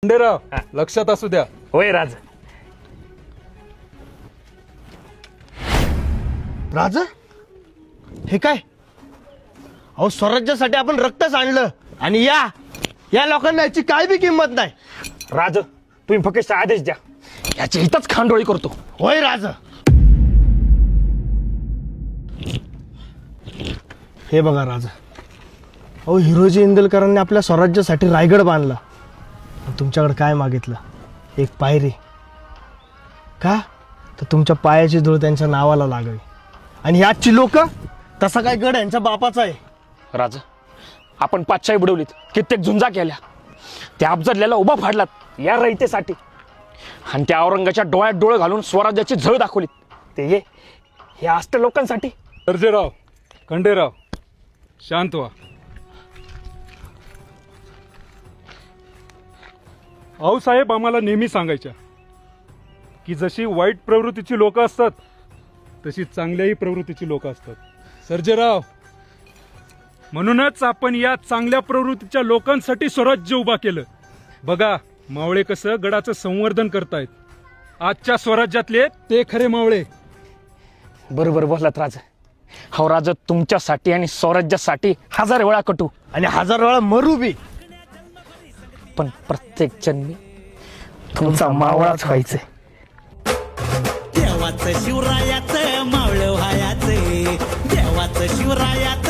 खंडेराव लक्षात असू द्या. होय राज. राजा हे काय? अहो स्वराज्यासाठी आपण रक्तच आणलं आणि या लोकांना याची काय बी किंमत नाही. राज तुम्ही फक्त आदेश द्या, याची हितच खांडोळी करतो. होय राजा. हे बघा राजा, अहो हिरोजी इंदलकरांनी आपल्या स्वराज्यासाठी रायगड बांधला. तुमच्याकडे काय मागितलं? एक पायरी. का? तर तुमच्या पायाची धूळ त्यांच्या नावाला लागावी. आणि याची लोक, तसा काय गड यांच्या बापाचा आहे. राज आपण पाचशाही बुडवलीत, कित्येक झुंजा केल्या, त्या अफजलला उभा फाडलात या रयतेसाठी, आणि त्या औरंगाच्या डोळ्यात डोळे घालून स्वराज्याची झळ दाखवलीत. ते हे असतं लोकांसाठी. सर्जेराव, खंडेराव, शांत व्हा. आऊसाहेब आम्हाला नेहमी सांगायच्या की जशी वाईट प्रवृत्तीची लोक असतात तशी चांगल्याही प्रवृत्तीची लोक असतात. सर्जेराव, म्हणूनच आपण या चांगल्या प्रवृत्तीच्या लोकांसाठी स्वराज्य उभा केलं. बघा मावळे कसं गडाचं संवर्धन करतायत. आजच्या स्वराज्यातले ते खरे मावळे. बरोबर बोललात राज. हो राज, तुमच्यासाठी आणि स्वराज्यासाठी 1000 वेळा कटू आणि 1000 वेळा मरू बी, पण प्रत्येक जन्मी तुमचा मावळाच व्हायचंय. देवाचं शिवरायाचं मावळ व्हायाचं, देवाचं शिवरायाचं